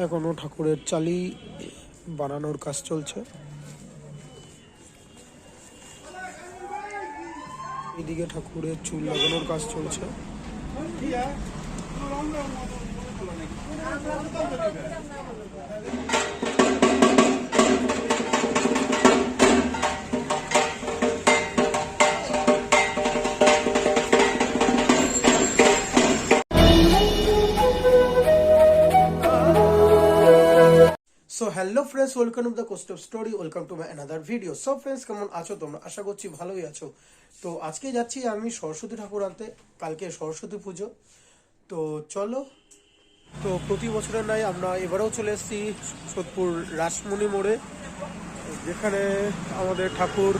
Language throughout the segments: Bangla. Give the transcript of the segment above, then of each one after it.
এখনো ঠাকুরের চালি বানানোর কাজ চলছে। এদিকে ঠাকুরের চুল লাগানোর কাজ চলছে। So hello friends, welcome to the coast of story, welcome to my another video. So friends, কেমন আছো তোমরা? আশা করছি ভালোই আছো। তো আজকে যাচ্ছি আমি সরস্বতী ঠাকুর আনতে, কালকে সরস্বতী পুজো। তো চলো, তো প্রতি বছরের নাই আমরা এবারেও চলে এসেছি সোদপুর রাসমণি মোড়ে, যেখানে আমাদের ঠাকুর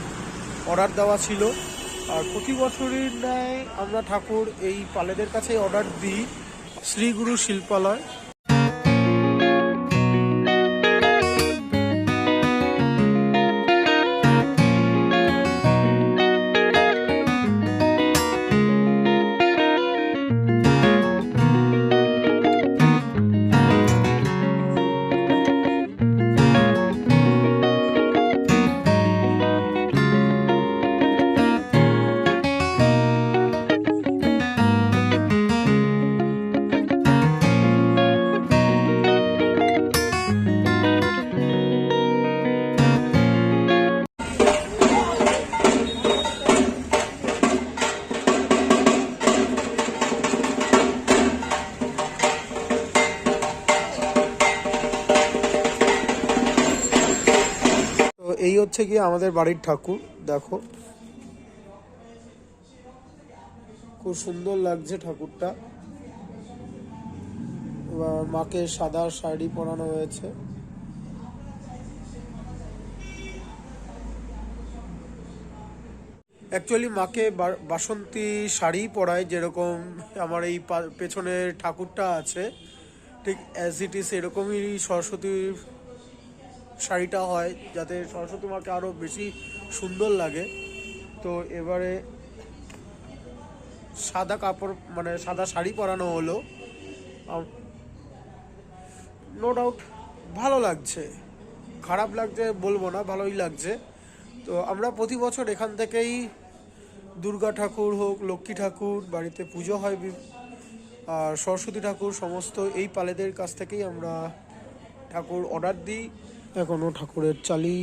অর্ডার দেওয়া ছিল। আর প্রতি বছরই ন্যায় আমরা ঠাকুর এই পালেদের কাছেই অর্ডার দিই, শ্রীগুরু শিল্পালয়। এই হচ্ছে কি আমাদের বাড়ির ঠাকুর, দেখো খুব সুন্দর লাগছে ঠাকুরটা। এবার মাকে সাদা শাড়ি পরানো হয়েছে। অ্যাকচুয়ালি মাকে বাসন্তী শাড়ি পরায়, যেরকম আমার এই পেছনের ঠাকুরটা আছে, ঠিক অ্যাজ ইট ইজ এরকমই সরস্বতীর শাড়িটা হয়, যাতে সরস্বতী মাকে আরও বেশি সুন্দর লাগে। তো এবারে সাদা কাপড় মানে সাদা শাড়ি পরানো হলো। নো ডাউট ভালো লাগছে, খারাপ লাগছে বলবো না, ভালোই লাগছে। তো আমরা প্রতি বছর এখান থেকেই দুর্গা ঠাকুর হোক, লক্ষ্মী ঠাকুর, বাড়িতে পুজো হয়, আর সরস্বতী ঠাকুর, সমস্ত এই পালেদের কাছ থেকেই আমরা ঠাকুর অর্ডার দিই। এখনো ঠাকুরের চালি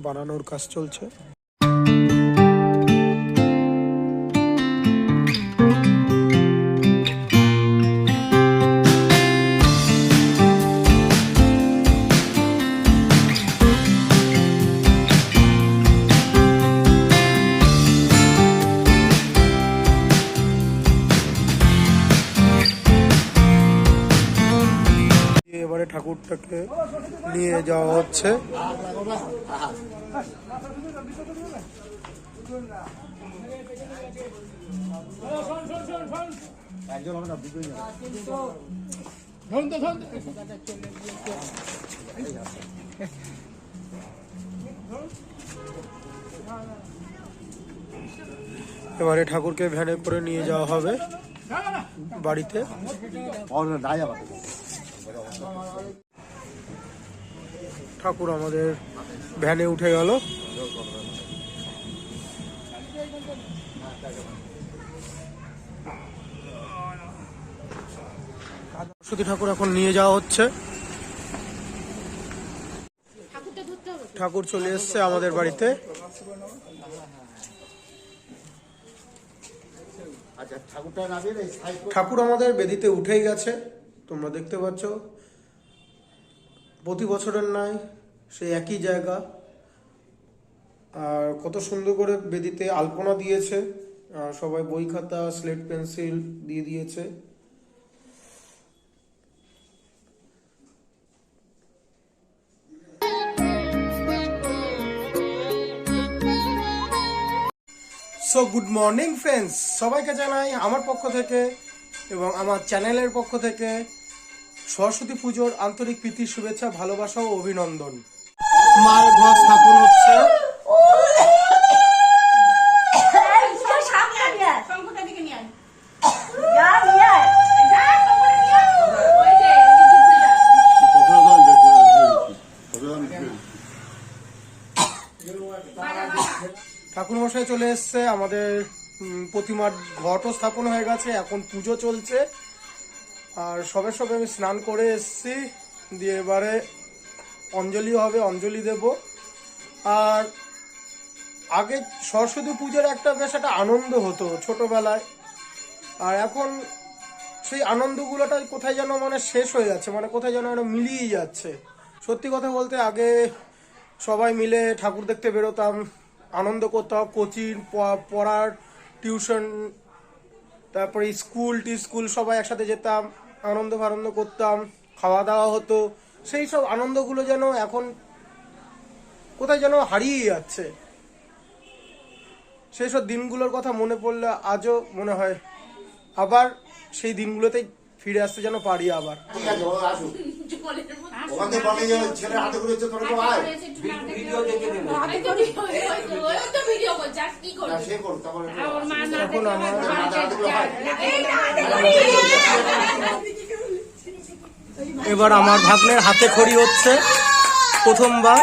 বানানোর কাজ চলছে। এবারে ঠাকুরটাকে নিয়ে যাওয়া হচ্ছে। এবারে ঠাকুরকে ভ্যানে করে নিয়ে যাওয়া হবে বাড়িতে। ঠাকুর আমাদের ভ্যানে উঠে গেল। সরস্বতী ঠাকুর এখন নিয়ে যাওয়া হচ্ছে। ঠাকুর চলে এসছে আমাদের বাড়িতে। ঠাকুর আমাদের বেদিতে উঠেই গেছে, তোমরা দেখতে পাচ্ছ। প্রতি বছরের নয় সেই একই জায়গা। আর কত সুন্দর করে বেদিতে আলপনা দিয়েছে, আর সবাই বই খাতা স্লেট পেন্সিল দিয়ে দিয়েছে। সো গুড মর্নিং ফ্রেন্ডস, সবাইকে জানাই আমার পক্ষ থেকে এবং আমার চ্যানেলের পক্ষ থেকে সরস্বতী পুজোর আন্তরিক প্রীতি, শুভেচ্ছা, ভালোবাসা ও অভিনন্দন। মায়ের ঘর স্থাপন হচ্ছে। মশাই চলে এসছে, আমাদের প্রতিমার ঘটও স্থাপন হয়ে গেছে, এখন পুজো চলছে। আর সবে সবে আমি স্নান করে এসছি, দিয়ে এবারে অঞ্জলি হবে, অঞ্জলি দেব। আর আগে সরস্বতী পুজোর বেশ একটা আনন্দ হতো ছোটবেলায়, আর এখন সেই আনন্দগুলোটা কোথায় যেন শেষ হয়ে যাচ্ছে, কোথায় যেন মিলিয়ে যাচ্ছে। সত্যি কথা বলতে আগে সবাই মিলে ঠাকুর দেখতে বেরোতাম, আনন্দ করতাম, কোচিং পড়ার, টিউশন, তারপরে স্কুল সবাই একসাথে যেতাম, আনন্দ করতাম, খাওয়া দাওয়া হতো। সেই সব আনন্দগুলো যেন এখন কোথায় যেন হারিয়ে যাচ্ছে। সেই সব দিনগুলোর কথা মনে পড়লে আজও মনে হয় আবার সেই দিনগুলোতেই ফিরে আসতে যেন পারি আবার। এখন এবার আমার ভাগ্নের হাতে খড়ি হচ্ছে প্রথমবার।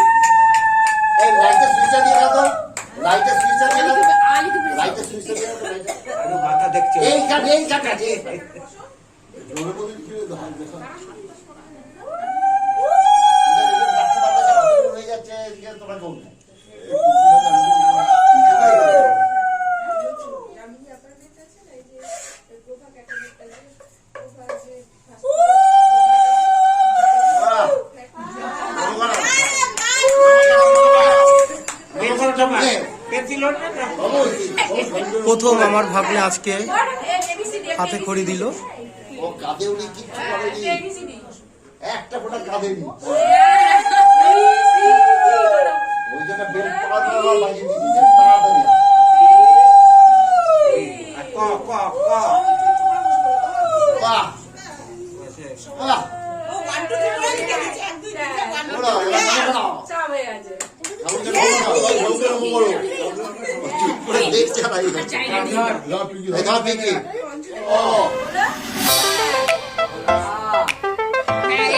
প্রথম আমার ভাগ্নে আজকে হাতে খড়ি দিল। একটা ফোটা কাঁদে নি, ওই জন্য বেল পড়া বাজিয়ে দিয়েছে তাড়াতাড়ি।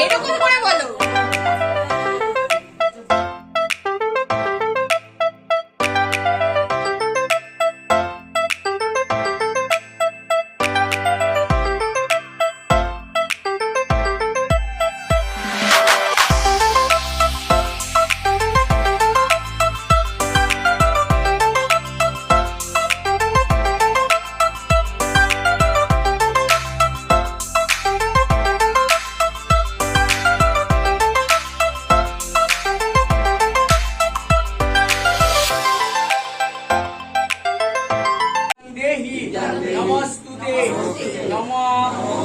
এরকম করে বলো। নমস্তুতে নম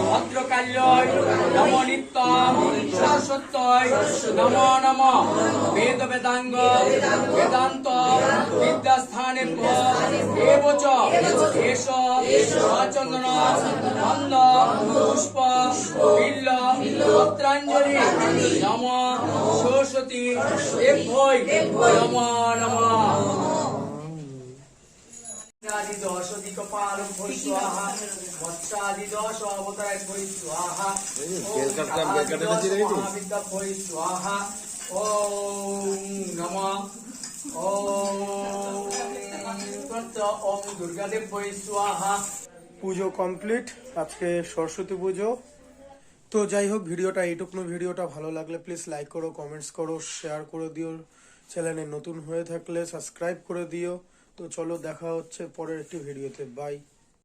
ভদ্রকাল্যয় নম নিত্যম সরস্বত্যয় নম নম বেদ বেদাঙ্গ বেদান্ত বিদ্যাস্থানে এবচ এষ চন্দন নন্দ পুষ্প বিল্ল পত্রাঞ্জলি নম সরস্বতী দেব্যৈ নম নম। দশ অধিক পালক ভৈ স্বাহা বৎসাদি দশ অবতার ভৈ স্বাহা মহাবিদ্যা ভৈ স্বাহা। ওম নমঃ ওম দুর্গাদেব ভৈ স্বাহা। পুজো কমপ্লিট, আজকে সরস্বতী পুজো। তো যাই হোক, ভিডিওটা ভালো লাগলে প্লিজ লাইক করো, কমেন্টস করো, শেয়ার করে দিও। চ্যানেলে নতুন হয়ে থাকলে সাবস্ক্রাইব করে দিও। তো চলো, দেখা হচ্ছে পরের একটি ভিডিওতে। বাই।